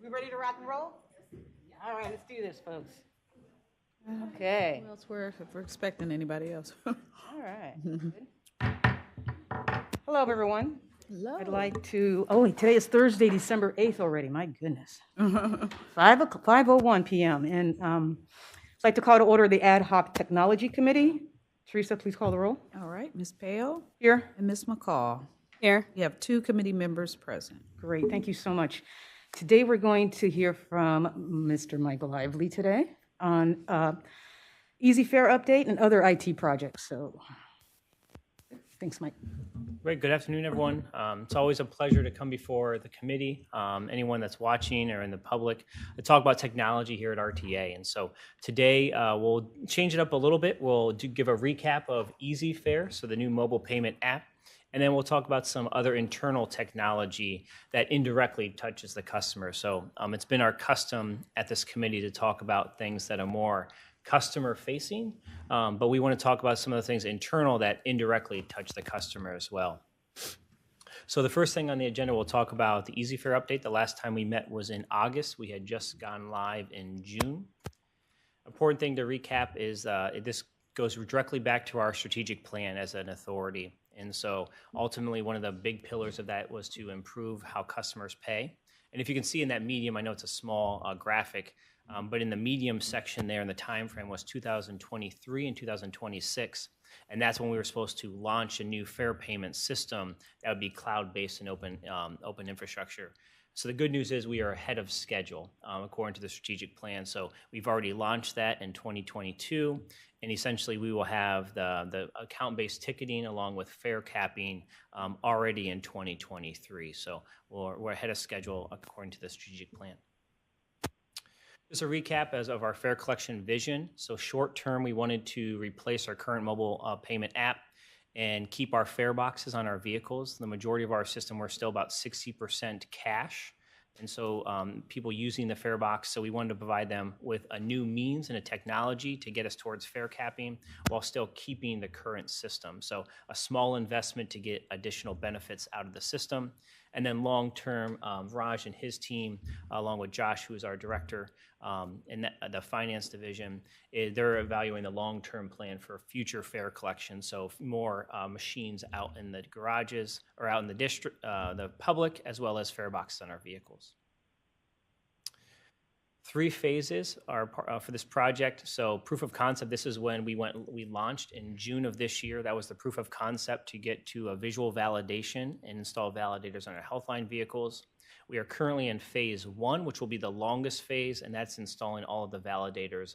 We ready to rock and roll? All right, let's do this, folks. Okay. Who else if we're expecting anybody else? All right. Good. Hello, everyone. Hello. I'd like to. Oh, wait, today is Thursday, December 8th already. My goodness. 5:01 p.m. And I'd like to call to order the Ad Hoc Technology Committee. Teresa, please call the roll. All right, Ms. Pale Here. and Ms. McCall. Here. We have 2 committee members present. Great. Thank you so much. Today we're going to hear from Mr. Michael Lively today on Easy Fare update and other IT projects. So, thanks, Mike. Great. Good afternoon, everyone. It's always a pleasure to come before the committee, anyone that's watching or in the public, to talk about technology here at RTA. And so today we'll change it up a little bit. We'll give a recap of Easy Fare, so the new mobile payment app. And then we'll talk about some other internal technology that indirectly touches the customer. So it's been our custom at this committee to talk about things that are more customer facing, but we want to talk about some of the things internal that indirectly touch the customer as well. So the first thing on the agenda, we'll talk about the Easy Fare update. The last time we met was in August. We had just gone live in June. Important thing to recap is this goes directly back to our strategic plan as an authority. And so ultimately, one of the big pillars of that was to improve how customers pay. And if you can see in that medium, I know it's a small graphic, but in the medium section there in the time frame was 2023 and 2026. And that's when we were supposed to launch a new fare payment system that would be cloud-based and open infrastructure. So the good news is we are ahead of schedule according to the strategic plan. So we've already launched that in 2022, and essentially we will have the account-based ticketing along with fare capping already in 2023. So we're ahead of schedule according to the strategic plan. Just a recap as of our fare collection vision. So short term, we wanted to replace our current mobile payment app and keep our fare boxes on our vehicles. The majority of our system, we're still about 60% cash. And so people using the fare box, so we wanted to provide them with a new means and a technology to get us towards fare capping while still keeping the current system. So a small investment to get additional benefits out of the system. And then long-term, Raj and his team, along with Josh, who is our director in the finance division, they're evaluating the long-term plan for future fare collection. So more machines out in the garages or out in the district, the public, as well as fare boxes on our vehicles. 3 phases are for this project. So proof of concept, this is when we launched in June of this year. That was the proof of concept to get to a visual validation and install validators on our Healthline vehicles. We are currently in phase 1, which will be the longest phase, and that's installing all of the validators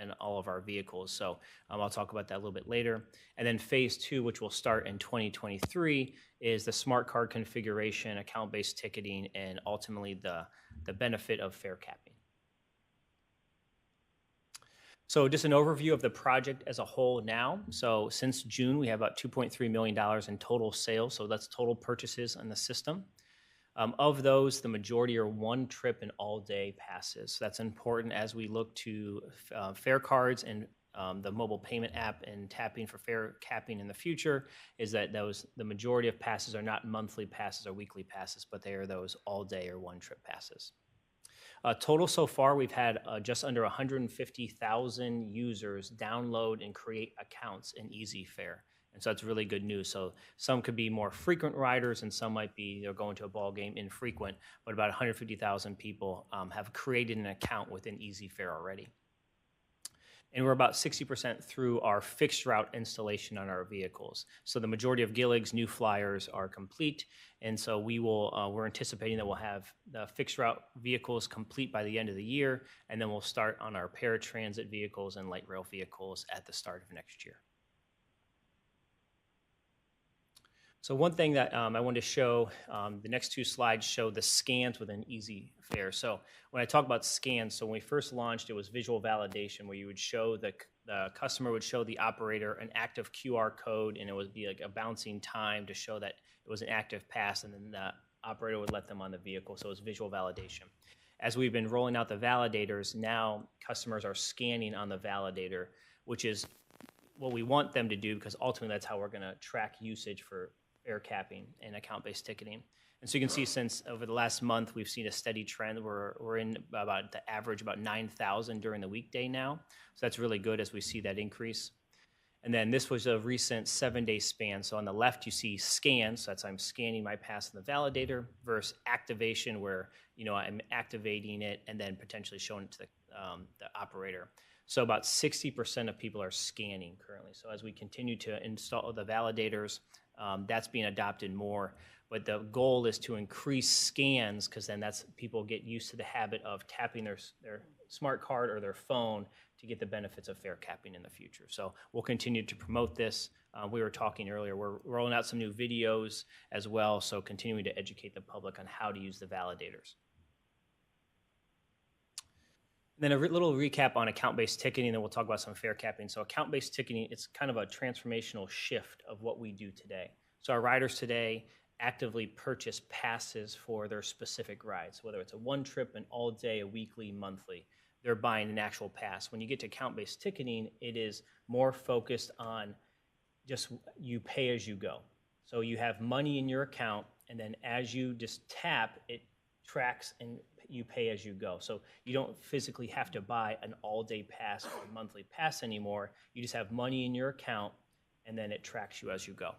in all of our vehicles. So I'll talk about that a little bit later. And then phase 2, which will start in 2023, is the smart card configuration, account-based ticketing, and ultimately the benefit of fare capping. So just an overview of the project as a whole now. So since June, we have about $2.3 million in total sales. So that's total purchases in the system. Of those, the majority are one trip and all-day passes. So that's important as we look to fare cards and the mobile payment app and tapping for fare capping in the future, is that the majority of passes are not monthly passes or weekly passes, but they are those all-day or one-trip passes. Total so far, we've had just under 150,000 users download and create accounts in EasyFare. And so that's really good news. So some could be more frequent riders and some might be they're going to a ball game infrequent, but about 150,000 people have created an account within EasyFare already. And we're about 60% through our fixed route installation on our vehicles. So the majority of Gillig's new flyers are complete, and so we're anticipating that we'll have the fixed route vehicles complete by the end of the year, and then we'll start on our paratransit vehicles and light rail vehicles at the start of next year. So one thing that I wanted to show, the next two slides show the scans within EasyFare. So when I talk about scans, so when we first launched, it was visual validation, where you would show the customer would show the operator an active QR code, and it would be like a bouncing time to show that it was an active pass, and then the operator would let them on the vehicle. So it was visual validation. As we've been rolling out the validators, now customers are scanning on the validator, which is what we want them to do, because ultimately that's how we're going to track usage for fare capping and account-based ticketing. And so you can see since over the last month, we've seen a steady trend. We're in about the average about 9,000 during the weekday now. So that's really good as we see that increase. And then this was a recent 7-day span. So on the left, you see scans. So that's I'm scanning my pass in the validator, versus activation, where I'm activating it and then potentially showing it to the operator. So about 60% of people are scanning currently. So as we continue to install the validators, that's being adopted more. But the goal is to increase scans, because then that's people get used to the habit of tapping their smart card or their phone to get the benefits of fare capping in the future. So we'll continue to promote this. We were talking earlier, we're rolling out some new videos as well, so continuing to educate the public on how to use the validators. Then a little recap on account-based ticketing, then we'll talk about some fare capping. So account-based ticketing, it's kind of a transformational shift of what we do today. So our riders today actively purchase passes for their specific rides, whether it's a one trip, an all day, a weekly, monthly. They're buying an actual pass. When you get to account-based ticketing, it is more focused on just you pay as you go. So you have money in your account, and then as you just tap, it tracks and you pay as you go. So you don't physically have to buy an all-day pass or a monthly pass anymore. You just have money in your account, and then it tracks you as you go.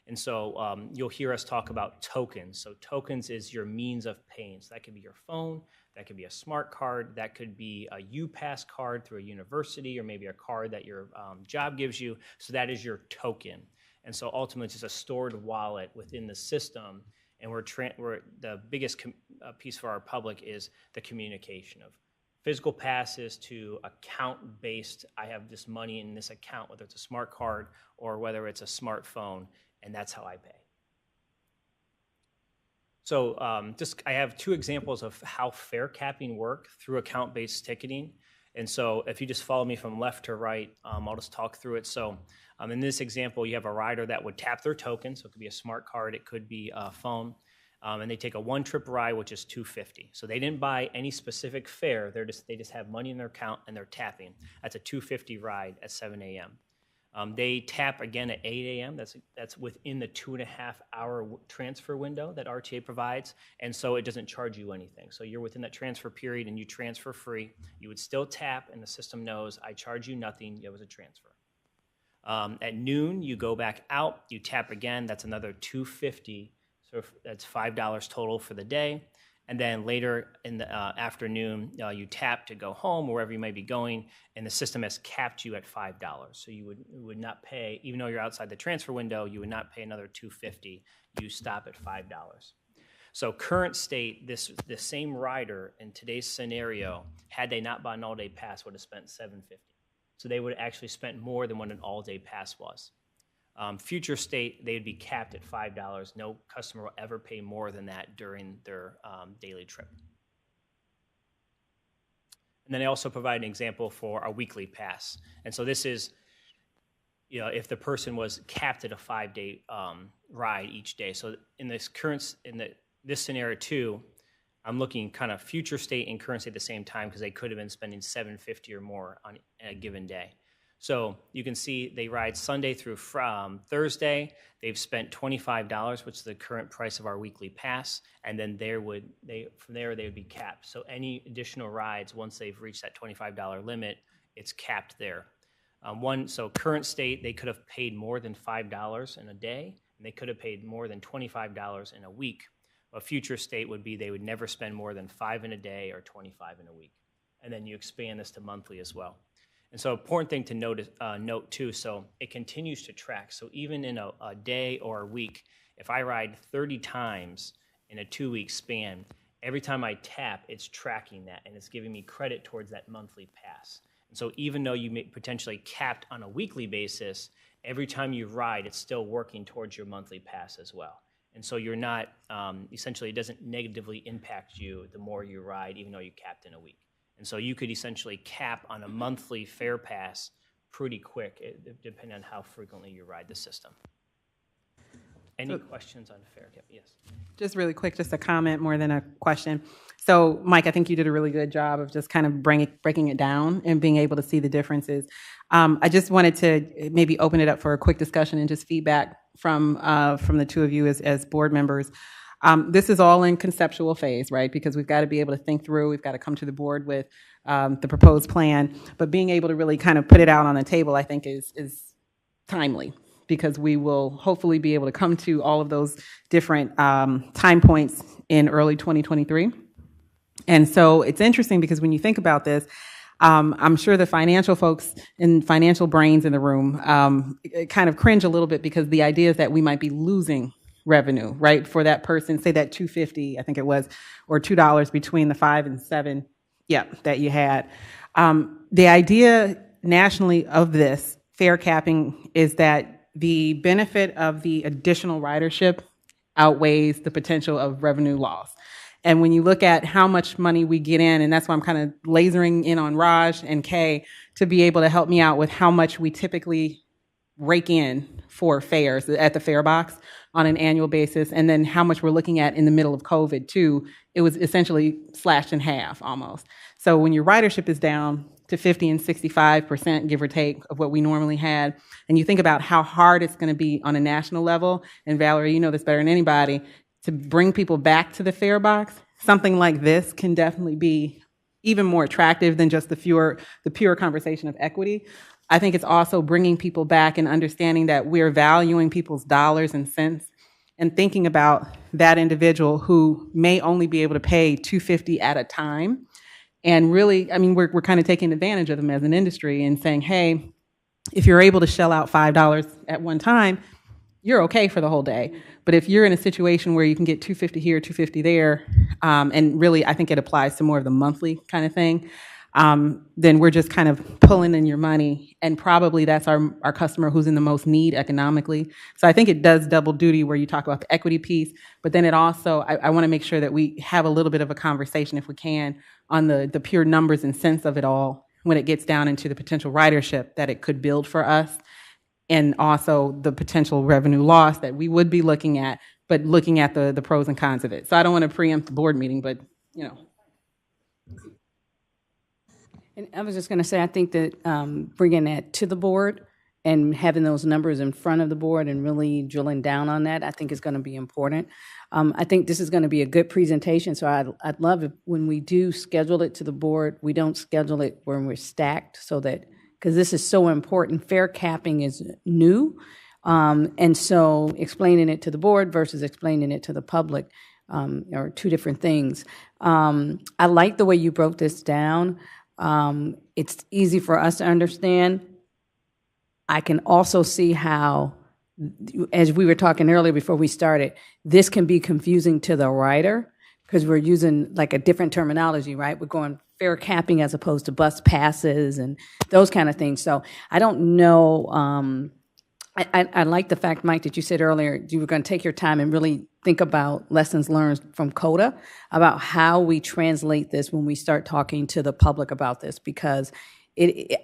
And so you'll hear us talk about tokens. So tokens is your means of paying. So that could be your phone, that could be a smart card, that could be a UPass card through a university, or maybe a card that your job gives you. So that is your token. And so ultimately it's just a stored wallet within the system. And we're the biggest piece for our public is the communication of physical passes to account-based. I have this money in this account, whether it's a smart card or whether it's a smartphone, and that's how I pay. So I have two examples of how fare capping work through account-based ticketing. And so if you just follow me from left to right, I'll just talk through it. So in this example, you have a rider that would tap their token. So it could be a smart card, it could be a phone. And they take a one-trip ride, which is $250. So they didn't buy any specific fare. They just have money in their account and they're tapping. That's a $250 ride at 7 a.m. They tap again at 8 a.m. That's within the 2.5-hour transfer window that RTA provides, and so it doesn't charge you anything. So you're within that transfer period and you transfer free. You would still tap, and the system knows I charge you nothing. It was a transfer. At noon, you go back out. You tap again. That's another $250. So that's $5 total for the day. And then later in the afternoon, you tap to go home, wherever you may be going, and the system has capped you at $5. So you would not pay, even though you're outside the transfer window, you would not pay another $250. You stop at $5. So current state, the same rider in today's scenario, had they not bought an all-day pass, would have spent $750. So they would actually spent more than what an all-day pass was. Future state, they would be capped at $5. No customer will ever pay more than that during their daily trip. And then I also provide an example for a weekly pass. And so this is, if the person was capped at a 5-day ride each day. So in this scenario too, I'm looking kind of future state and current state at the same time because they could have been spending $750 or more on a given day. So you can see they ride Sunday through Thursday. They've spent $25, which is the current price of our weekly pass, and then from there they would be capped. So any additional rides once they've reached that $25 limit, it's capped there. So current state, they could have paid more than $5 in a day, and they could have paid more than $25 in a week. A future state would be they would never spend more than $5 in a day or $25 in a week. And then you expand this to monthly as well. And so important thing to note too, so it continues to track. So even in a day or a week, if I ride 30 times in a 2-week span, every time I tap, it's tracking that, and it's giving me credit towards that monthly pass. And so even though you may potentially capped on a weekly basis, every time you ride, it's still working towards your monthly pass as well. And so you're not, essentially, it doesn't negatively impact you the more you ride, even though you capped in a week. And so you could essentially cap on a monthly fare pass pretty quick, depending on how frequently you ride the system. Any questions on fare cap? Yes. Just really quick, just a comment more than a question. So, Mike, I think you did a really good job of just kind of breaking it down and being able to see the differences. I just wanted to maybe open it up for a quick discussion and just feedback from the two of you as board members. This is all in conceptual phase, right? Because we've got to be able to think through, we've got to come to the board with the proposed plan, but being able to really kind of put it out on the table, I think is timely, because we will hopefully be able to come to all of those different time points in early 2023. And so it's interesting because when you think about this, I'm sure the financial folks and financial brains in the room kind of cringe a little bit, because the idea is that we might be losing revenue, right? For that person, say that $2.50, I think it was, or $2 between the 5 and 7, that you had. The idea nationally of this fare capping is that the benefit of the additional ridership outweighs the potential of revenue loss. And when you look at how much money we get in, and that's why I'm kind of lasering in on Raj and Kay to be able to help me out with how much we typically rake in for fares at the fare box on an annual basis, and then how much we're looking at in the middle of COVID too, it was essentially slashed in half almost. So when your ridership is down to 50 and 65%, give or take, of what we normally had, and you think about how hard it's going to be on a national level, and Valerie, you know this better than anybody, to bring people back to the fare box, something like this can definitely be even more attractive than just the pure conversation of equity. I think it's also bringing people back and understanding that we're valuing people's dollars and cents, and thinking about that individual who may only be able to pay $2.50 at a time. And really, I mean, we're kind of taking advantage of them as an industry and saying, hey, if you're able to shell out $5 at one time, you're okay for the whole day. But if you're in a situation where you can get $2.50 here, $2.50 there, and really I think it applies to more of the monthly kind of thing, then we're just kind of pulling in your money, and probably that's our customer who's in the most need economically. So I think it does double duty where you talk about the equity piece, but then it also, I want to make sure that we have a little bit of a conversation, if we can, on the pure numbers and sense of it all when it gets down into the potential ridership that it could build for us, and also the potential revenue loss that we would be looking at, but looking at the pros and cons of it. So I don't want to preempt the board meeting, but, you know. And I was just going to say, I think that bringing that to the board and having those numbers in front of the board and really drilling down on that, I think is going to be important. I think this is going to be a good presentation, so I'd love it when we do schedule it to the board, we don't schedule it when we're stacked, so that, because this is so important. Fare capping is new, and so explaining it to the board versus explaining it to the public are two different things. I like the way you broke this down. It's easy for us to understand. I can also see how, as we were talking earlier before we started, this can be confusing to the writer because we're using like a different terminology, right? We're going fare capping as opposed to bus passes and those kind of things. So I don't know I like the fact, Mike, that you said earlier you were going to take your time and really think about lessons learned from CODA, about how we translate this when we start talking to the public about this, because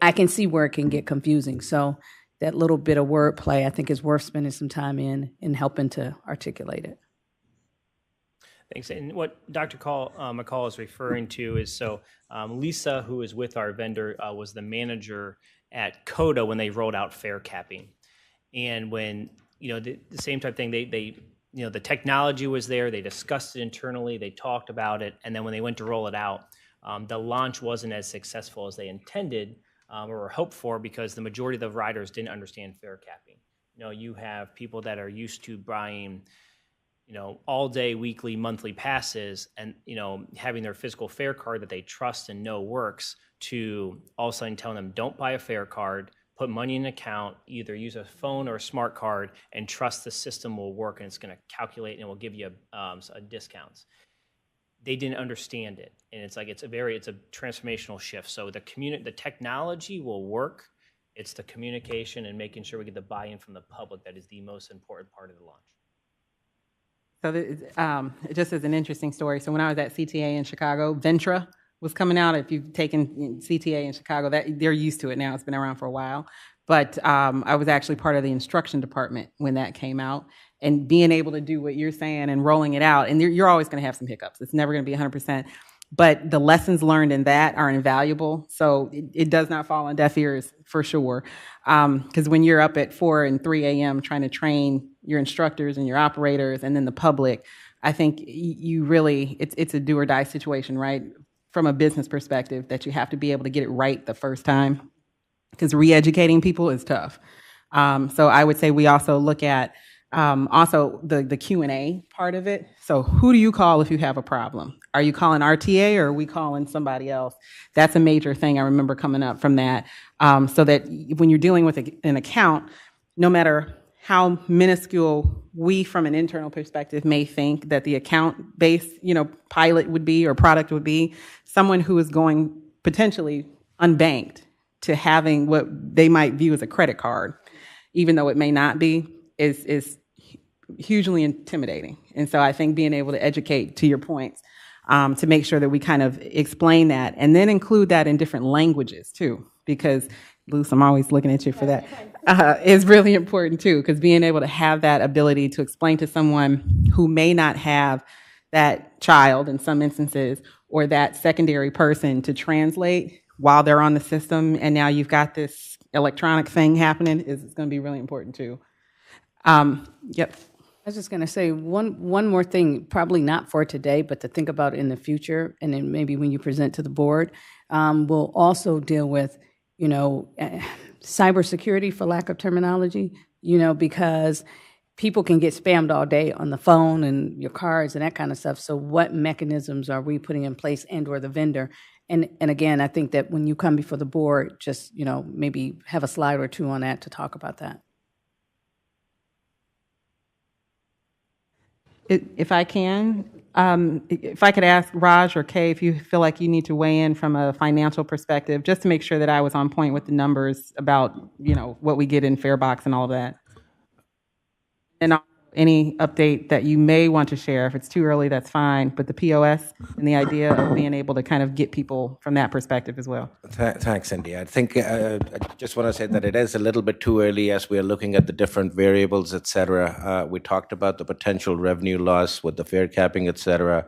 I can see where it can get confusing. So that little bit of wordplay, I think, is worth spending some time in helping to articulate it. Thanks. And what Dr. McCall is referring to is, Lisa, who is with our vendor, was the manager at CODA when they rolled out fare capping. And when, the same type of thing, they the technology was there, they discussed it internally, they talked about it, and then when they went to roll it out, the launch wasn't as successful as they intended or were hoped for, because the majority of the riders didn't understand fare capping. You have people that are used to buying all day, weekly, monthly passes, and, having their physical fare card that they trust and know works, to all of a sudden telling them, don't buy a fare card, put money in an account, either use a phone or a smart card, and trust the system will work and it's going to calculate and it will give you a discounts. They didn't understand it, and it's a transformational shift. So the technology will work. It's the communication and making sure we get the buy-in from the public that is the most important part of the launch. So just as an interesting story, so when I was at CTA in Chicago, Ventra was coming out. If you've taken CTA in Chicago, that they're used to it now. It's been around for a while. But I was actually part of the instruction department when that came out, and being able to do what you're saying and rolling it out. And you're always going to have some hiccups. It's never going to be 100%. But the lessons learned in that are invaluable. So it does not fall on deaf ears for sure. Because when you're up at 4 and 3 a.m. trying to train your instructors and your operators and then the public, I think you really, it's a do or die situation, right? From a business perspective, that you have to be able to get it right the first time, because re-educating people is tough. So I would say we also look at also the Q&A part of it. So who do you call if you have a problem? Are you calling RTA or are we calling somebody else? That's a major thing I remember coming up from that. So that when you're dealing with an account, no matter how minuscule we from an internal perspective may think that the account-based, pilot would be or product would be, someone who is going potentially unbanked to having what they might view as a credit card, even though it may not be, is hugely intimidating. And so I think being able to educate, to your points, to make sure that we kind of explain that and then include that in different languages too, because Luce, I'm always looking at you for that, is really important too, because being able to have that ability to explain to someone who may not have that child in some instances or that secondary person to translate while they're on the system, and now you've got this electronic thing happening, is going to be really important too. Yep. I was just going to say one more thing, probably not for today, but to think about in the future, and then maybe when you present to the board, we'll also deal with, cybersecurity, for lack of terminology, because people can get spammed all day on the phone and your cards and that kind of stuff. So what mechanisms are we putting in place, and or the vendor? And again, I think that when you come before the board, just, maybe have a slide or two on that to talk about that. If I can, if I could ask Raj or Kay, if you feel like you need to weigh in from a financial perspective, just to make sure that I was on point with the numbers about, what we get in Farebox and all of that. And any update that you may want to share. If it's too early, that's fine. But the POS and the idea of being able to kind of get people from that perspective as well. Thanks, Cindy. I think I just want to say that it is a little bit too early as we are looking at the different variables, et cetera. We talked about the potential revenue loss with the fare capping, et cetera.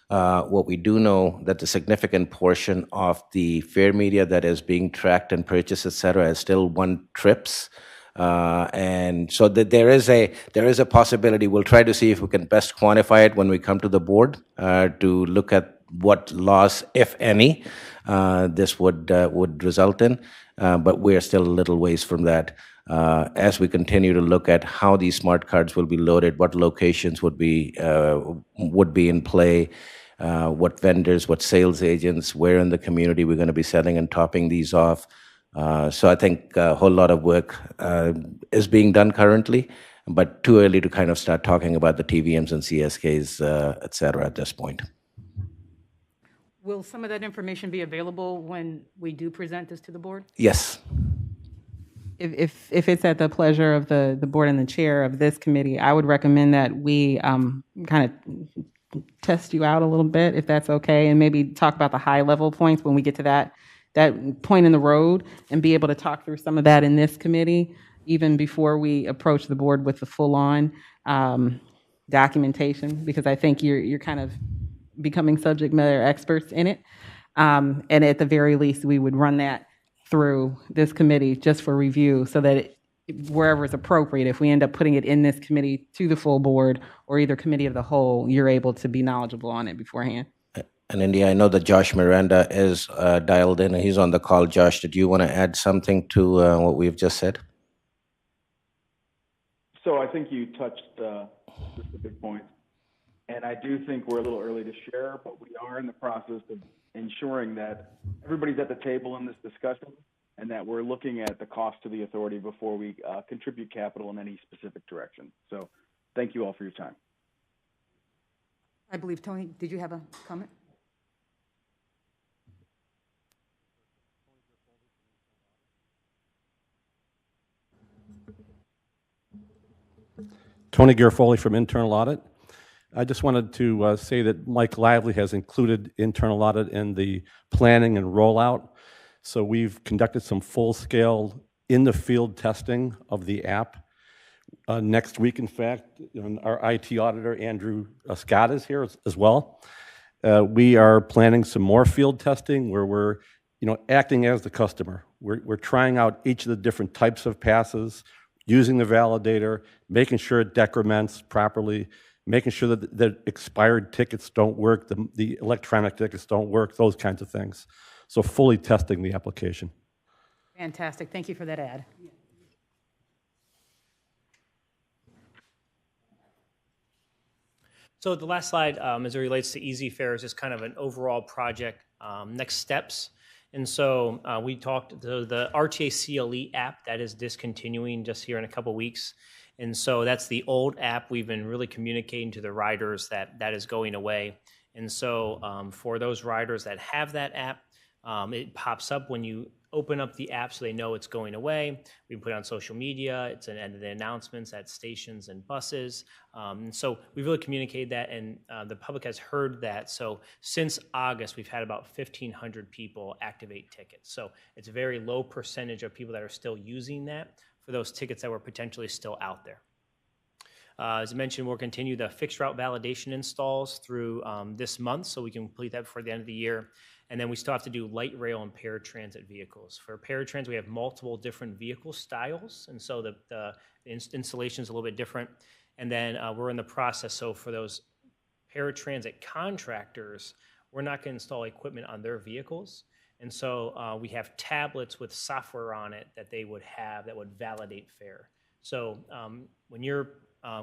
What we do know that the significant portion of the fare media that is being tracked and purchased, et cetera, is still one trips. And so that there is a possibility. We'll try to see if we can best quantify it when we come to the board to look at what loss, if any, this would result in. But we are still a little ways from that. As we continue to look at how these smart cards will be loaded, what locations would be in play, what vendors, what sales agents, where in the community we're going to be selling and topping these off. So I think a whole lot of work is being done currently, but too early to kind of start talking about the TVMs and CSKs, et cetera, at this point. Will some of that information be available when we do present this to the board? Yes. if it's at the pleasure of the board and the chair of this committee, I would recommend that we kind of test you out a little bit, if that's okay, and maybe talk about the high level points when we get to that point in the road, and be able to talk through some of that in this committee, even before we approach the board with the full on documentation, because I think you're kind of becoming subject matter experts in it. And at the very least, we would run that through this committee just for review, so that wherever it's appropriate, if we end up putting it in this committee to the full board or either committee of the whole, you're able to be knowledgeable on it beforehand. And India, I know that Josh Miranda is dialed in and he's on the call. Josh, did you want to add something to what we've just said? So I think you touched just the big points. And I do think we're a little early to share, but we are in the process of ensuring that everybody's at the table in this discussion and that we're looking at the cost to the authority before we contribute capital in any specific direction. So thank you all for your time. I believe, Tony, did you have a comment? Tony Garofoli from Internal Audit. I just wanted to say that Mike Lively has included internal audit in the planning and rollout. So we've conducted some full-scale in-the-field testing of the app. Next week, in fact, our IT auditor, Andrew Scott, is here as well. We are planning some more field testing where we're acting as the customer. We're trying out each of the different types of passes, using the validator, making sure it decrements properly, making sure that the expired tickets don't work, the electronic tickets don't work, those kinds of things. So fully testing the application. Fantastic. Thank you for that add. So the last slide, as it relates to Easy Fare, is just kind of an overall project, next steps. And so we talked the RTA CLE app that is discontinuing just here in a couple weeks. And so that's the old app. We've been really communicating to the riders that that is going away. And so for those riders that have that app, it pops up when you open up the app so they know it's going away. We put it on social media. It's an end of the announcements at stations and buses. And so we really communicated that, and the public has heard that. So since August, we've had about 1,500 people activate tickets. So it's a very low percentage of people that are still using that for those tickets that were potentially still out there. As I mentioned, we'll continue the fixed route validation installs through this month, so we can complete that before the end of the year. And then we still have to do light rail and paratransit vehicles. For paratransit, we have multiple different vehicle styles, and so the installation is a little bit different. And then we're in the process, so for those paratransit contractors, we're not going to install equipment on their vehicles. And so we have tablets with software on it that they would have that would validate fare. So when you're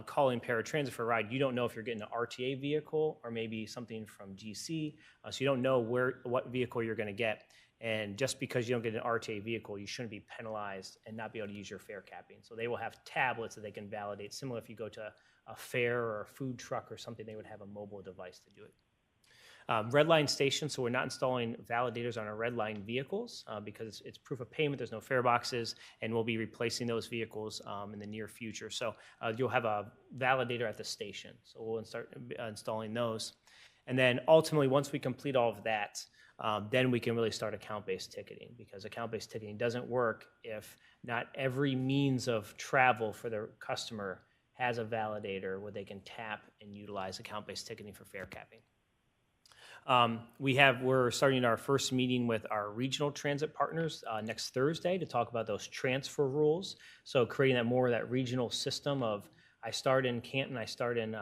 calling paratransit for a ride, you don't know if you're getting an RTA vehicle or maybe something from GC, so you don't know what vehicle you're going to get. And just because you don't get an RTA vehicle, you shouldn't be penalized and not be able to use your fare capping. So they will have tablets that they can validate. Similar if you go to a fair or a food truck or something, they would have a mobile device to do it. Red line stations, so we're not installing validators on our red line vehicles because it's proof of payment, there's no fare boxes, and we'll be replacing those vehicles in the near future. So you'll have a validator at the station, so we'll start installing those. And then ultimately, once we complete all of that, then we can really start account-based ticketing, because account-based ticketing doesn't work if not every means of travel for the customer has a validator where they can tap and utilize account-based ticketing for fare capping. We're starting our first meeting with our regional transit partners next Thursday to talk about those transfer rules. So creating that regional system of, I start in Canton, I start in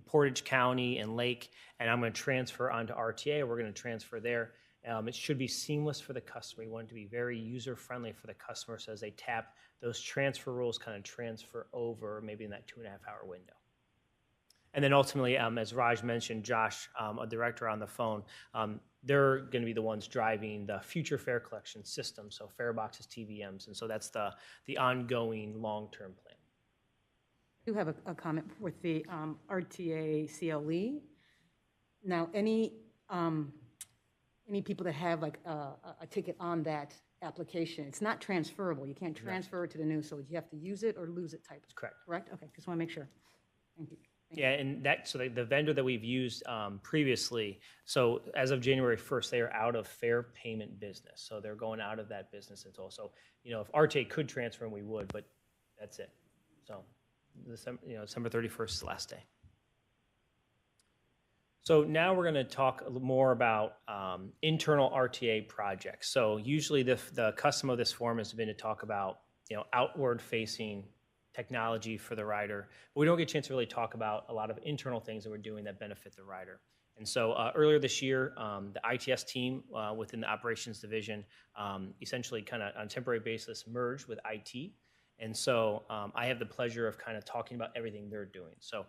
Portage County and Lake, and I'm going to transfer onto RTA. We're going to transfer there. It should be seamless for the customer. We want it to be very user-friendly for the customer, so as they tap, those transfer rules kind of transfer over maybe in that 2.5-hour window. And then ultimately, as Raj mentioned, Josh, a director on the phone, they're going to be the ones driving the future fare collection system, so fare boxes, TVMs, and so that's the ongoing long-term plan. I do have a comment with the RTA CLE. Now, any people that have like a ticket on that application. It's not transferable. You can't transfer it to the new, so you have to use it or lose it type. Correct. Correct? Okay, just want to make sure. Thank you. Yeah, and that, so the vendor that we've used previously, so as of January 1st, they are out of fair payment business. So they're going out of that business until, so, if RTA could transfer them, we would, but that's it. So, December 31st is the last day. So now we're going to talk a little more about internal RTA projects. So usually the custom of this forum has been to talk about, outward-facing technology for the rider, but we don't get a chance to really talk about a lot of internal things that we're doing that benefit the rider. And so earlier this year, the ITS team within the operations division essentially kind of on a temporary basis merged with IT. And so I have the pleasure of kind of talking about everything they're doing. So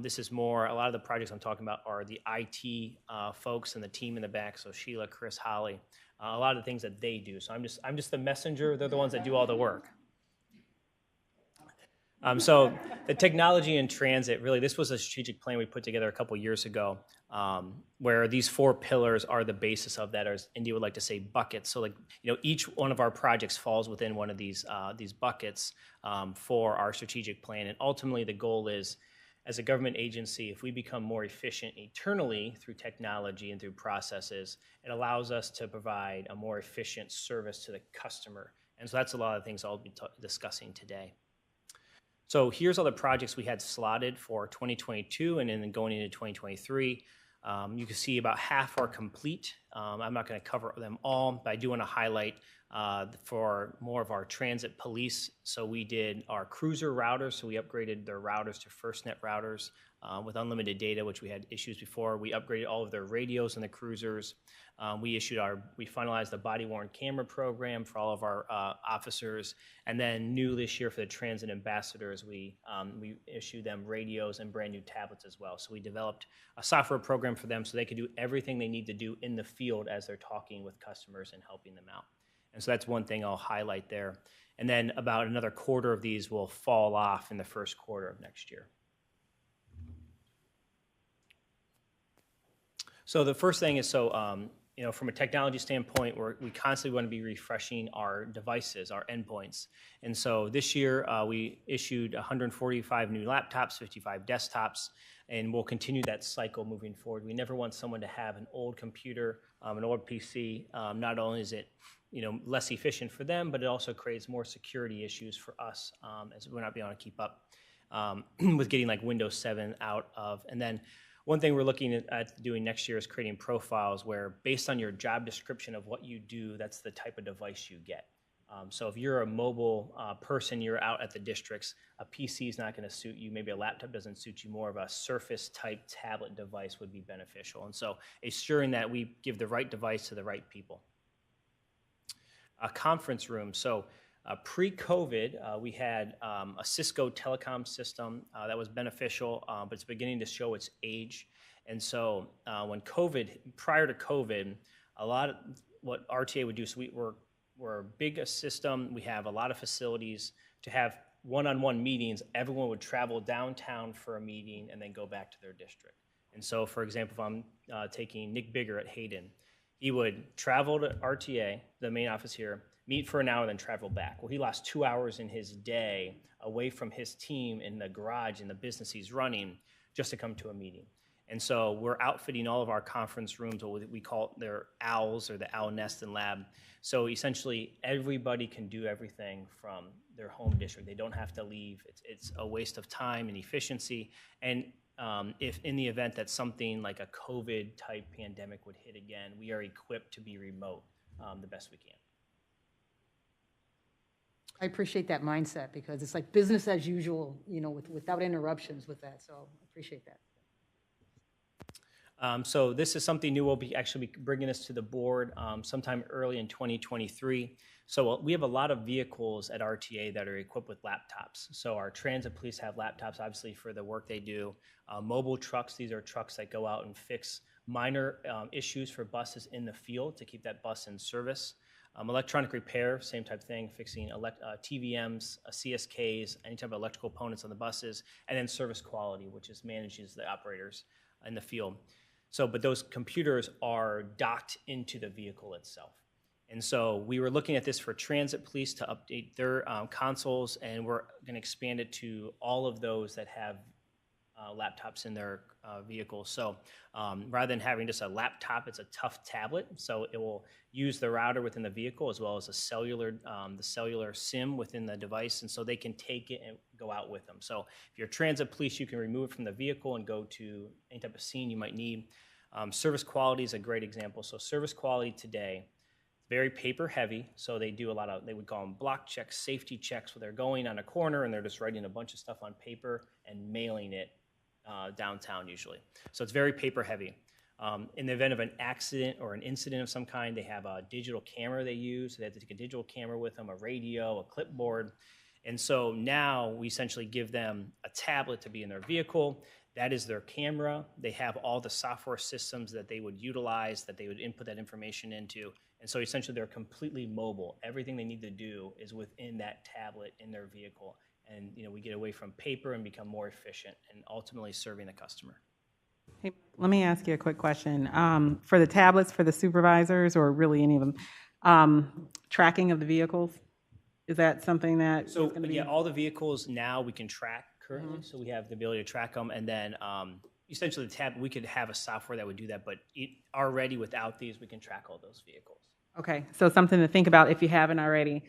this is more, a lot of the projects I'm talking about are the IT folks and the team in the back. So Sheila, Chris, Holly, a lot of the things that they do. So I'm just the messenger. They're the ones that do all the work. So the technology in transit, really, this was a strategic plan we put together a couple years ago, where these 4 pillars are the basis of that, or as India would like to say, buckets. So, each one of our projects falls within one of these buckets for our strategic plan. And ultimately, the goal is, as a government agency, if we become more efficient internally through technology and through processes, it allows us to provide a more efficient service to the customer. And so that's a lot of things I'll be discussing today. So here's all the projects we had slotted for 2022 and then going into 2023. You can see about half are complete. I'm not going to cover them all, but I do want to highlight for more of our transit police. So we did our cruiser routers. So we upgraded their routers to FirstNet routers with unlimited data, which we had issues before. We upgraded all of their radios in the cruisers. We finalized the body-worn camera program for all of our officers. And then new this year for the transit ambassadors, we issued them radios and brand new tablets as well. So we developed a software program for them so they could do everything they need to do in the field as they're talking with customers and helping them out. And so that's one thing I'll highlight there. And then about another quarter of these will fall off in the first quarter of next year. So the first thing is, from a technology standpoint, we constantly want to be refreshing our devices, our endpoints. And so this year, we issued 145 new laptops, 55 desktops, and we'll continue that cycle moving forward. We never want someone to have an old computer, an old PC. Not only is it less efficient for them, but it also creates more security issues for us as we're not being able to keep up with getting like Windows 7 out of. And then one thing we're looking at doing next year is creating profiles where, based on your job description of what you do, that's the type of device you get. So if you're a mobile person, you're out at the districts, a PC is not going to suit you. Maybe a laptop doesn't suit you. More of a Surface-type tablet device would be beneficial. And so ensuring that we give the right device to the right people. A conference room. So pre-COVID, we had a Cisco telecom system that was beneficial, but it's beginning to show its age. And so prior to COVID, a lot of what RTA would do, so we're a big system. We have a lot of facilities. To have one-on-one meetings, everyone would travel downtown for a meeting and then go back to their district. And so, for example, if I'm taking Nick Bigger at Hayden, he would travel to RTA, the main office here, meet for an hour, then travel back. Well, he lost 2 hours in his day away from his team in the garage in the business he's running just to come to a meeting. And so we're outfitting all of our conference rooms, or we call it their owls, or the owl nest and lab. So essentially, everybody can do everything from their home district. They don't have to leave. It's a waste of time and efficiency. And if in the event that something like a COVID-type pandemic would hit again, we are equipped to be remote the best we can. I appreciate that mindset because it's like business as usual, without interruptions with that. So I appreciate that. So this is something new. We'll actually be bringing this to the board sometime early in 2023. So we have a lot of vehicles at RTA that are equipped with laptops. So our transit police have laptops, obviously, for the work they do. Mobile trucks, these are trucks that go out and fix minor issues for buses in the field to keep that bus in service. Electronic repair, same type of thing, fixing TVMs, CSKs, any type of electrical components on the buses, and then service quality, which manages the operators in the field. So, but those computers are docked into the vehicle itself. And so we were looking at this for transit police to update their consoles, and we're going to expand it to all of those that have laptops in their vehicles. So rather than having just a laptop, it's a tough tablet. So it will use the router within the vehicle as well as the cellular SIM within the device, and so they can take it and go out with them. So if you're transit police, you can remove it from the vehicle and go to any type of scene you might need. Service quality is a great example. So service quality today, very paper heavy, so they do a lot of, they would call them block checks, safety checks, where they're going on a corner and they're just writing a bunch of stuff on paper and mailing it downtown usually. So it's very paper heavy. In the event of an accident or an incident of some kind, they have a digital camera they use. So they have to take a digital camera with them, a radio, a clipboard. And so now we essentially give them a tablet to be in their vehicle. That is their camera. They have all the software systems that they would utilize, that they would input that information into. And so essentially they're completely mobile. Everything they need to do is within that tablet in their vehicle. And we get away from paper and become more efficient and ultimately serving the customer. Hey, let me ask you a quick question. For the tablets, for the supervisors, or really any of them, tracking of the vehicles, is that something that So is going to be? yeah, all the vehicles now we can track currently. So we have the ability to track them, and then essentially the tab, we could have a software that would do that, but already without these, we can track all those vehicles. Okay, so something to think about if you haven't already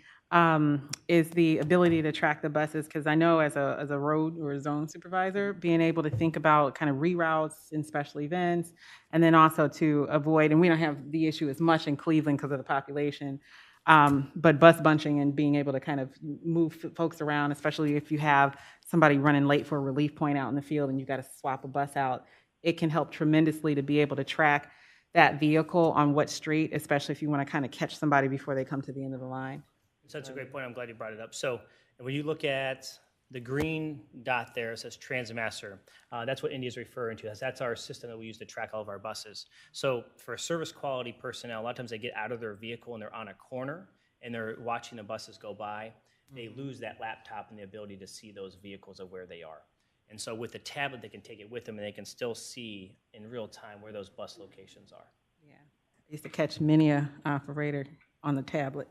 is the ability to track the buses, because I know as a road or a zone supervisor, being able to think about kind of reroutes in special events, and then also to avoid, and we don't have the issue as much in Cleveland because of the population, but bus bunching and being able to kind of move folks around, especially if you have somebody running late for a relief point out in the field and you got to swap a bus out, it can help tremendously to be able to track that vehicle on what street, especially if you want to kind of catch somebody before they come to the end of the line. So that's a great point. I'm glad you brought it up. So when you look at the green dot there, it says Transit Master. That's what India is referring to. That's our system that we use to track all of our buses. So for service quality personnel, a lot of times they get out of their vehicle and they're on a corner and they're watching the buses go by. They lose that laptop and the ability to see those vehicles of where they are. And so with the tablet, they can take it with them and they can still see in real time where those bus locations are. Yeah, I used to catch many a operator on the tablet.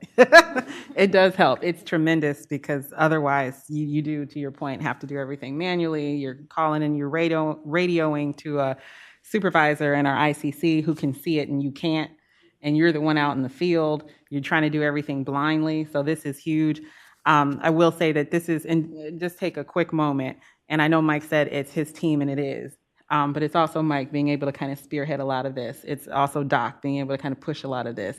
It does help. It's tremendous because otherwise you do, to your point, have to do everything manually. You're calling in your radioing to a supervisor in our ICC who can see it and you can't, and you're the one out in the field. You're trying to do everything blindly. So this is huge. I will say that this is, and just take a quick moment, and I know Mike said it's his team, and it is, but it's also Mike being able to kind of spearhead a lot of this. It's also Doc being able to kind of push a lot of this.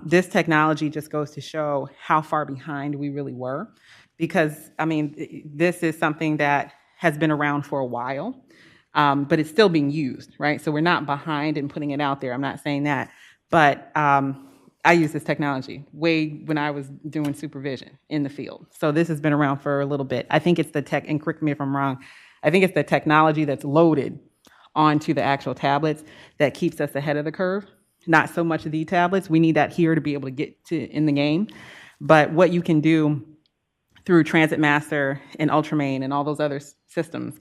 This technology just goes to show how far behind we really were, because, I mean, this is something that has been around for a while, but it's still being used, right? So we're not behind in putting it out there. I'm not saying that, but I use this technology way when I was doing supervision in the field. So this has been around for a little bit. I think it's the tech, and correct me if I'm wrong, I think it's the technology that's loaded onto the actual tablets that keeps us ahead of the curve. Not so much the tablets. We need that here to be able to get to in the game. But what you can do through Transit Master and Ultramain and all those other systems,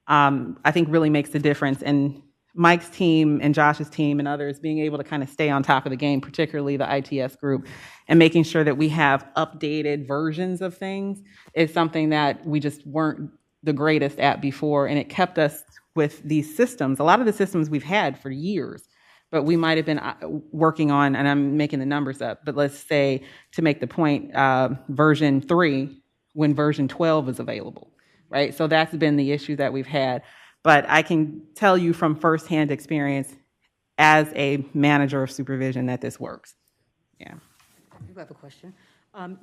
I think really makes the difference. And Mike's team and Josh's team and others being able to kind of stay on top of the game, particularly the ITS group, and making sure that we have updated versions of things is something that we just weren't the greatest at before. And it kept us with these systems. A lot of the systems we've had for years, but we might have been working on, and I'm making the numbers up, but let's say, to make the point, version 3 when version 12 is available, right? So that's been the issue that we've had. But I can tell you from firsthand experience as a manager of supervision that this works. Yeah. I do have a question.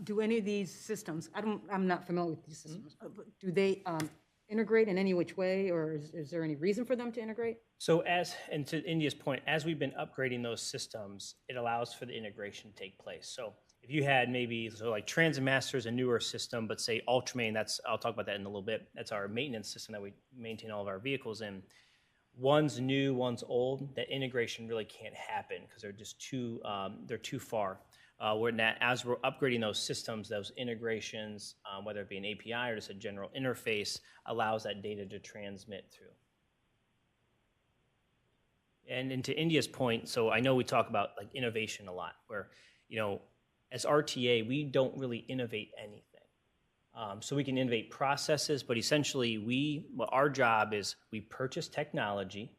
Do any of these systems, I'm not familiar with these systems, but do they integrate in any which way, or is there any reason for them to integrate? So and to India's point, as we've been upgrading those systems, it allows for the integration to take place. So if you had maybe, so like Transit Master is a newer system, but say Ultramain, I'll talk about that in a little bit. That's our maintenance system that we maintain all of our vehicles in. One's new, one's old. That integration really can't happen because they're just they're too far. As we're upgrading those systems, those integrations, whether it be an API or just a general interface, allows that data to transmit through. And to India's point, so I know we talk about like innovation a lot, where as RTA, we don't really innovate anything. So we can innovate processes, but essentially our job is we purchase technology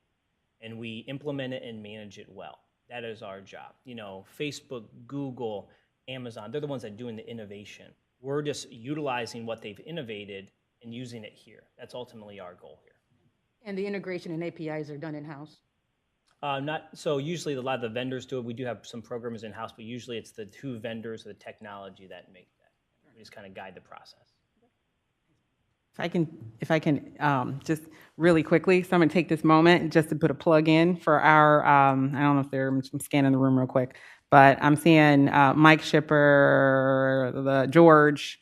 and we implement it and manage it well. That is our job. Facebook, Google, Amazon, they're the ones that are doing the innovation. We're just utilizing what they've innovated and using it here. That's ultimately our goal here. And the integration and APIs are done in-house? So usually a lot of the vendors do it. We do have some programmers in-house, but usually it's the two vendors or the technology that make that. We just kind of guide the process. If I can just really quickly, so I'm going to take this moment just to put a plug in for our, I don't know if I'm scanning the room real quick, but I'm seeing Mike Shipper, George,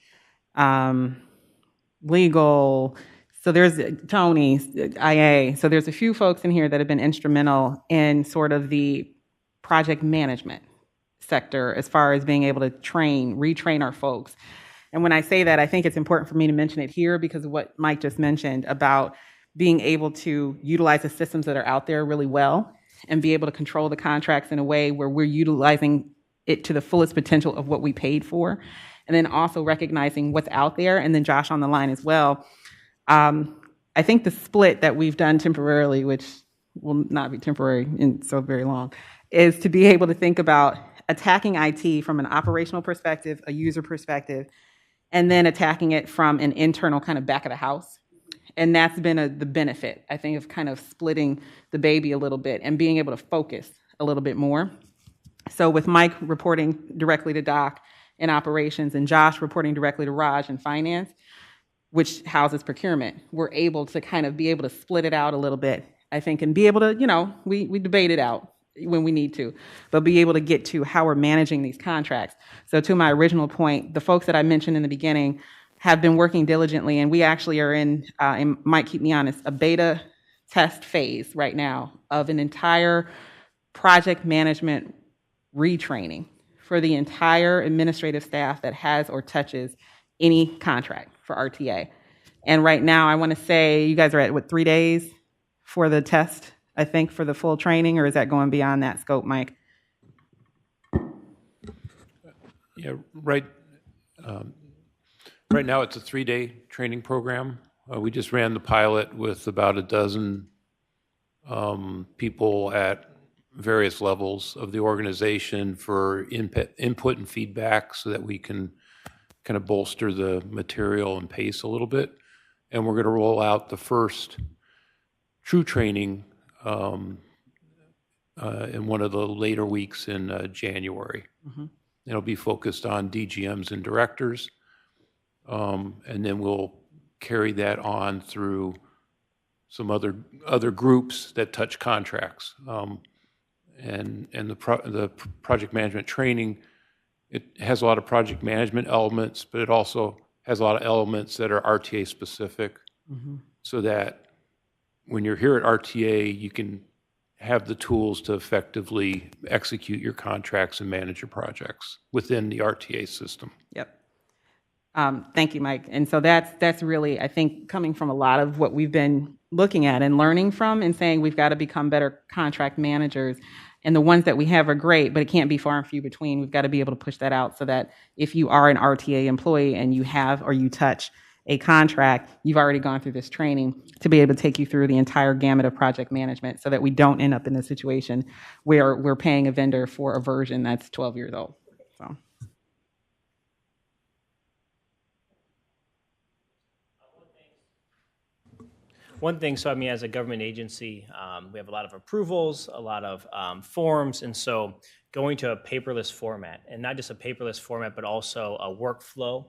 legal. So there's Tony, IA. So there's a few folks in here that have been instrumental in sort of the project management sector as far as being able to retrain our folks. And when I say that, I think it's important for me to mention it here because of what Mike just mentioned about being able to utilize the systems that are out there really well and be able to control the contracts in a way where we're utilizing it to the fullest potential of what we paid for. And then also recognizing what's out there. And then Josh on the line as well. I think the split that we've done temporarily, which will not be temporary in so very long, is to be able to think about attacking IT from an operational perspective, a user perspective, and then attacking it from an internal kind of back of the house. And that's been the benefit, I think, of kind of splitting the baby a little bit and being able to focus a little bit more. So with Mike reporting directly to Doc in operations and Josh reporting directly to Raj in finance, which houses procurement, we're able to kind of be able to split it out a little bit, I think, and be able to, we debate it out when we need to, but be able to get to how we're managing these contracts. So to my original point, the folks that I mentioned in the beginning have been working diligently, and we actually are in, and might keep me honest, a beta test phase right now of an entire project management retraining for the entire administrative staff that has or touches any contract for RTA. And right now, I want to say you guys are at, 3 days for the test, I think, for the full training, or is that going beyond that scope, Mike? Yeah, right now it's a 3-day training program. We just ran the pilot with about a dozen people at various levels of the organization for input and feedback so that we can kind of bolster the material and pace a little bit. And we're going to roll out the first true training in one of the later weeks in January. Mm-hmm. It'll be focused on DGMs and directors, and then we'll carry that on through some other groups that touch contracts. And the project management training, it has a lot of project management elements, but it also has a lot of elements that are RTA specific, mm-hmm. so that when you're here at RTA, you can have the tools to effectively execute your contracts and manage your projects within the RTA system. Yep. Thank you, Mike. And so that's really, I think, coming from a lot of what we've been looking at and learning from and saying we've got to become better contract managers. And the ones that we have are great, but it can't be far and few between. We've got to be able to push that out so that if you are an RTA employee and you have or you touch a contract, you've already gone through this training to be able to take you through the entire gamut of project management so that we don't end up in a situation where we're paying a vendor for a version that's 12 years old. So. One thing, so I mean, as a government agency, we have a lot of approvals, a lot of forms, and so going to a paperless format, and not just a paperless format, but also a workflow.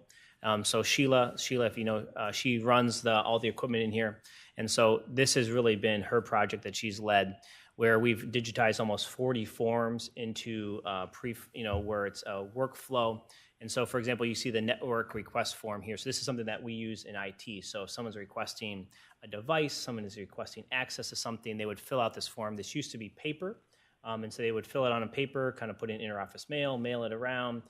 So Sheila, if you know, she runs all the equipment in here, and so this has really been her project that she's led, where we've digitized almost 40 forms into where it's a workflow. And so, for example, you see the network request form here. So this is something that we use in IT. So if someone's requesting a device, someone is requesting access to something, they would fill out this form. This used to be paper. And so they would fill it on a paper, kind of put it in interoffice mail it around.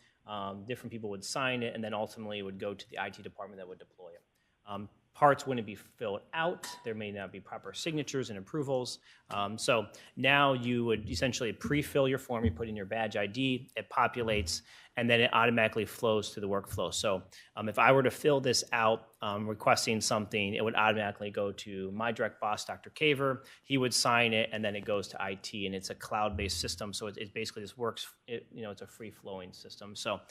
Different people would sign it, and then ultimately it would go to the IT department that would deploy it. parts wouldn't be filled out. There may not be proper signatures and approvals. So now you would essentially pre-fill your form, you put in your badge ID, it populates, and then it automatically flows through the workflow. So if I were to fill this out requesting something, it would automatically go to my direct boss, Dr. Caver. He would sign it, and then it goes to IT, and it's a cloud-based system. So it basically just works, it's a free-flowing system. So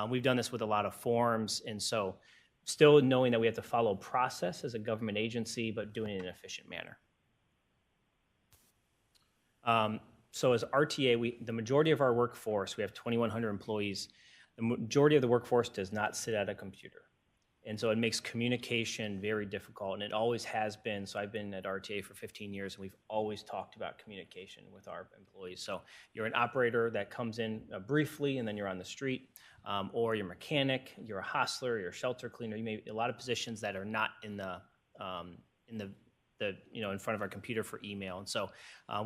we've done this with a lot of forms, and so still knowing that we have to follow process as a government agency, but doing it in an efficient manner. So as RTA, the majority of our workforce, we have 2,100 employees, the majority of the workforce does not sit at a computer. And so it makes communication very difficult, and it always has been. So I've been at RTA for 15 years, and we've always talked about communication with our employees. So you're an operator that comes in briefly, and then you're on the street, or you're a mechanic, you're a hostler, you're a shelter cleaner. You may a lot of positions that are not in the in front of our computer for email. And so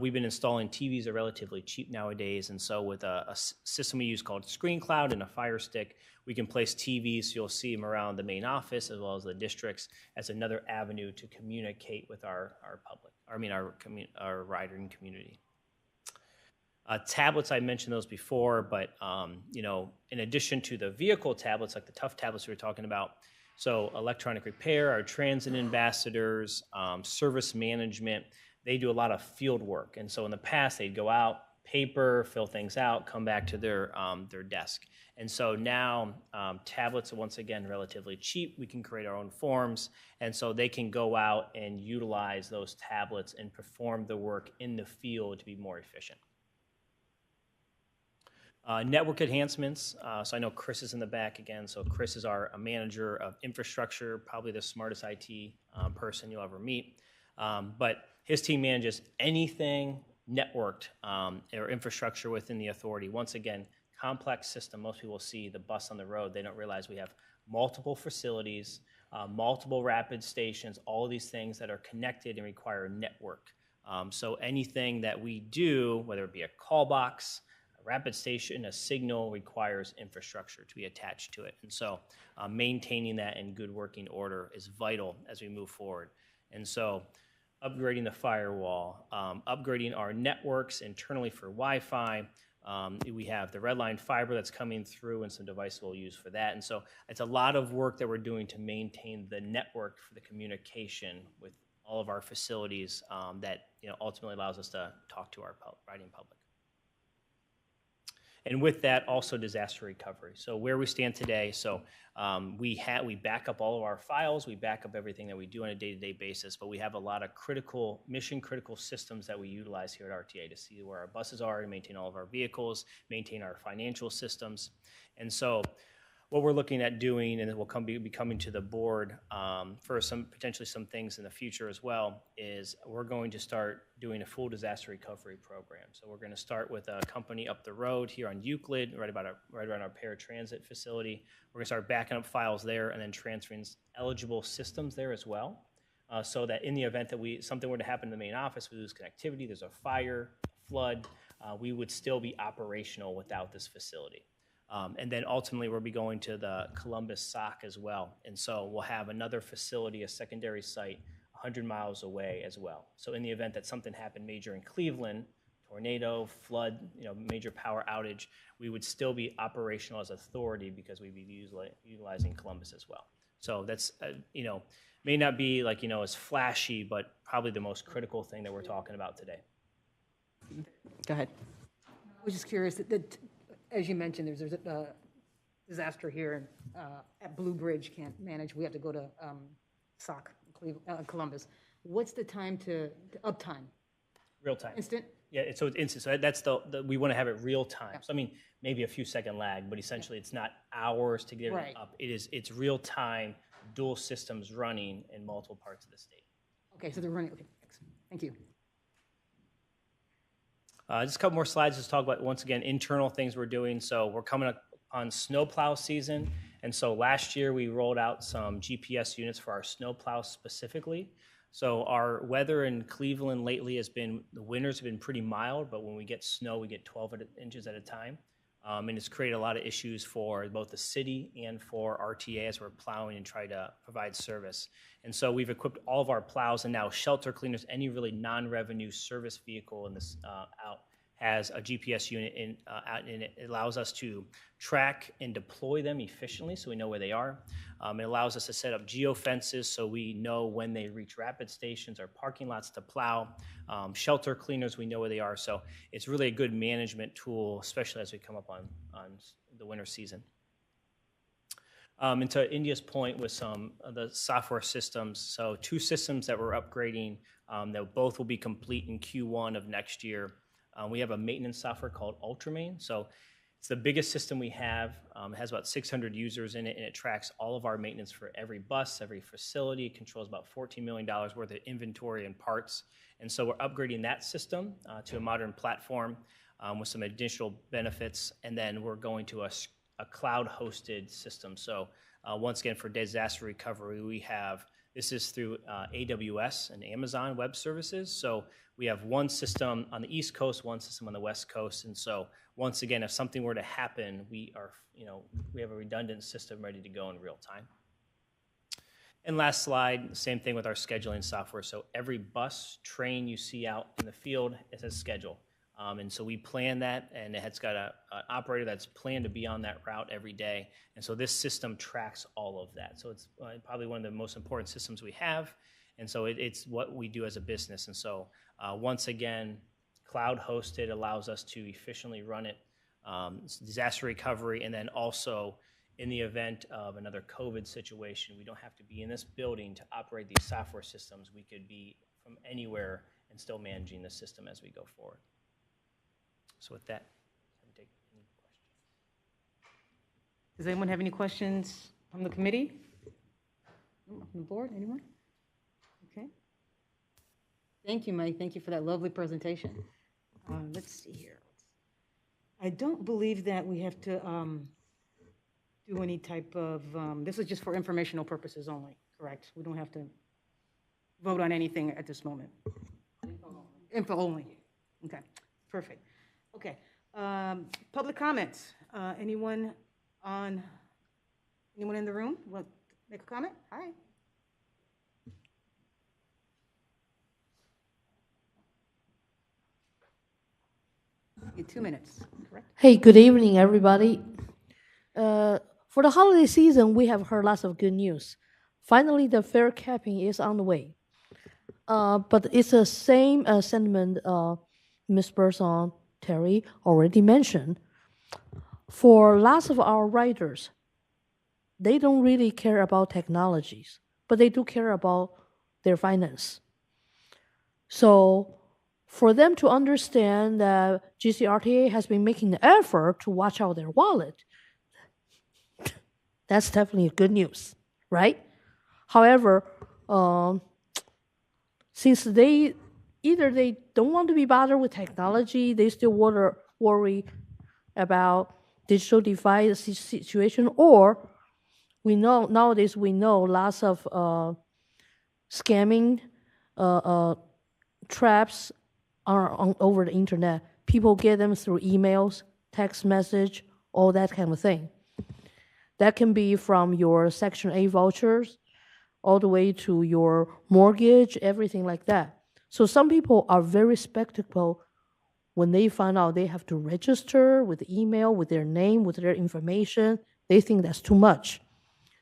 we've been installing TVs are relatively cheap nowadays. And so with a system we use called Screen Cloud and a Fire Stick, we can place TVs so you'll see them around the main office as well as the districts as another avenue to communicate with our public, our riding community. Tablets, I mentioned those before, but in addition to the vehicle tablets, like the tough tablets we were talking about, so electronic repair, our transit ambassadors, service management, they do a lot of field work. And so in the past, they'd go out, paper, fill things out, come back to their desk. And so now tablets are once again relatively cheap. We can create our own forms. And so they can go out and utilize those tablets and perform the work in the field to be more efficient. Network enhancements. So I know Chris is in the back again. So Chris is our manager of infrastructure, probably the smartest IT person you'll ever meet. But his team manages anything networked or infrastructure within the authority. Once again, complex system. Most people see the bus on the road. They don't realize we have multiple facilities, multiple rapid stations, all of these things that are connected and require a network. So anything that we do, whether it be a call box, rapid station, a signal, requires infrastructure to be attached to it. And so maintaining that in good working order is vital as we move forward. And so upgrading the firewall, upgrading our networks internally for Wi-Fi. We have the red line fiber that's coming through and some devices we'll use for that. And so it's a lot of work that we're doing to maintain the network for the communication with all of our facilities that ultimately allows us to talk to our riding public. And with that, also disaster recovery. So where we stand today, so we back up all of our files, we back up everything that we do on a day-to-day basis, but we have a lot of mission-critical systems that we utilize here at RTA to see where our buses are, to maintain all of our vehicles, maintain our financial systems. And so what we're looking at doing, and it will be coming to the board for potentially some things in the future as well, is we're going to start doing a full disaster recovery program. So we're going to start with a company up the road here on Euclid, right around our paratransit facility. We're going to start backing up files there and then transferring eligible systems there as well, so that in the event that something were to happen in the main office, we lose connectivity, there's a fire, a flood, we would still be operational without this facility. And then ultimately we'll be going to the Columbus SOC as well. And so we'll have another facility, a secondary site, 100 miles away as well. So in the event that something happened major in Cleveland, tornado, flood, major power outage, we would still be operational as authority because we'd be utilizing Columbus as well. So that's, may not be as flashy, but probably the most critical thing that we're talking about today. Go ahead. I was just curious that as you mentioned, there's a disaster here and at Blue Bridge can't manage. We have to go to SOC, Columbus. What's the time to uptime? Real time. Instant? Yeah, so it's instant. So that's we want to have it real time. Yeah. So maybe a few second lag, but essentially it's not hours to get it up. It's real time, dual systems running in multiple parts of the state. Okay, so they're running. Okay, excellent. Thank you. Just a couple more slides to talk about, once again, internal things we're doing. So we're coming up on snowplow season. And so last year we rolled out some GPS units for our snowplow specifically. So our weather in Cleveland lately the winters have been pretty mild, but when we get snow, we get 12 inches at a time. And it's created a lot of issues for both the city and for RTA as we're plowing and try to provide service. And so we've equipped all of our plows and now shelter cleaners, any really non-revenue service vehicle in this out has a GPS unit and it allows us to track and deploy them efficiently so we know where they are. It allows us to set up geofences so we know when they reach rapid stations or parking lots to plow. Shelter cleaners, we know where they are. So it's really a good management tool, especially as we come up on the winter season. And to India's point with some of the software systems, so 2 systems that we're upgrading that both will be complete in Q1 of next year. We have a maintenance software called Ultramain. So it's the biggest system we have. It has about 600 users in it, and it tracks all of our maintenance for every bus, every facility. It controls about $14 million worth of inventory and parts. And so we're upgrading that system to a modern platform with some additional benefits. And then we're going to a cloud-hosted system. So once again, for disaster recovery, we have, this is through AWS and Amazon Web Services. So we have one system on the East Coast, one system on the West Coast. And so once again, if something were to happen, we have a redundant system ready to go in real time. And last slide, same thing with our scheduling software. So every bus, train you see out in the field, it has schedule. And so we plan that, and it's got an operator that's planned to be on that route every day. And so this system tracks all of that. So it's probably one of the most important systems we have. And so it's what we do as a business. And so once again, cloud hosted allows us to efficiently run it, disaster recovery, and then also in the event of another COVID situation, we don't have to be in this building to operate these software systems. We could be from anywhere and still managing the system as we go forward. So with that, I'm take any questions. Does anyone have any questions from the committee? From the board, anyone? Okay. Thank you, Mike. Thank you for that lovely presentation. Let's see here. I don't believe that we have to do any type of, this is just for informational purposes only, correct? We don't have to vote on anything at this moment. Info only. Okay, perfect. Okay, public comments. Anyone in the room want to make a comment? Hi. You have 2 minutes, correct? Hey, good evening, everybody. For the holiday season, we have heard lots of good news. Finally, the fare capping is on the way. But it's the same sentiment Ms. Burson, Terry already mentioned. For lots of our riders, they don't really care about technologies, but they do care about their finance. So for them to understand that GCRTA has been making the effort to watch out their wallet, that's definitely good news, right? However, since they don't want to be bothered with technology, they still worry about digital divide situation, or nowadays we know lots of scamming traps are over the internet. People get them through emails, text message, all that kind of thing. That can be from your Section 8 vouchers all the way to your mortgage, everything like that. So some people are very skeptical when they find out they have to register with email, with their name, with their information. They think that's too much.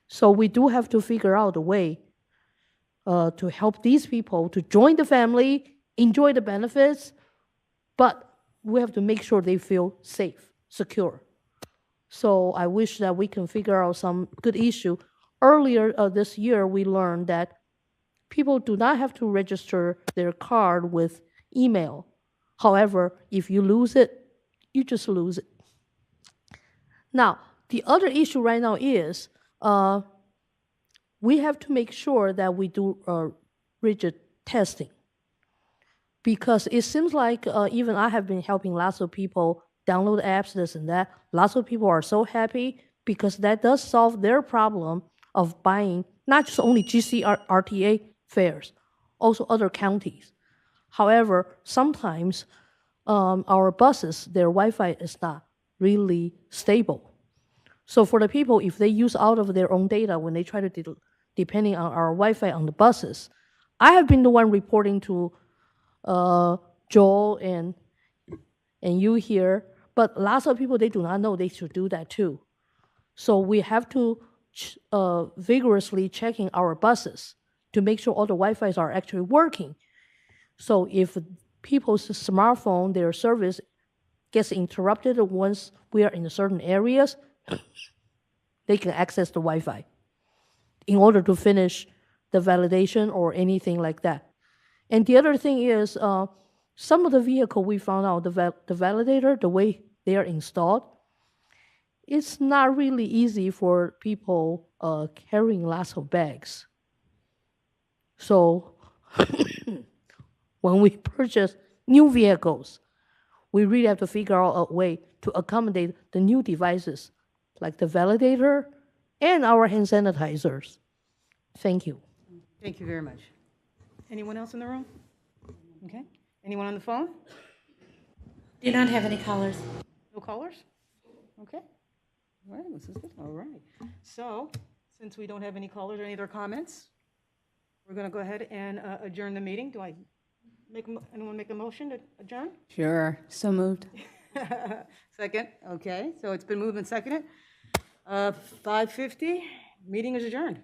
So we do have to figure out a way to help these people to join the family, enjoy the benefits, but we have to make sure they feel safe, secure. So I wish that we can figure out some good issue. Earlier this year, we learned that people do not have to register their card with email. However, if you lose it, you just lose it. Now, the other issue right now is we have to make sure that we do rigid testing. Because it seems like even I have been helping lots of people download apps, this and that. Lots of people are so happy because that does solve their problem of buying not just only GCRTA fares, also other counties. However, sometimes our buses, their Wi-Fi is not really stable. So for the people, if they use out of their own data when they try to, depending on our Wi-Fi on the buses, I have been the one reporting to Joel and you here, but lots of people, they do not know they should do that too. So we have to vigorously checking our buses to make sure all the Wi-Fis are actually working. So if people's smartphone, their service gets interrupted once we are in certain areas, they can access the Wi-Fi in order to finish the validation or anything like that. And the other thing is, some of the vehicle we found out, the validator, the way they are installed, it's not really easy for people carrying lots of bags. So when we purchase new vehicles, we really have to figure out a way to accommodate the new devices, like the validator and our hand sanitizers. Thank you. Thank you very much. Anyone else in the room? Okay. Anyone on the phone? Do not have any callers. No callers? Okay. All right, this is good. All right. So, since we don't have any callers or any other comments, we're going to go ahead and adjourn the meeting. Do I anyone make a motion to adjourn? Sure, so moved. Second, okay. So it's been moved and seconded. 5:50, meeting is adjourned.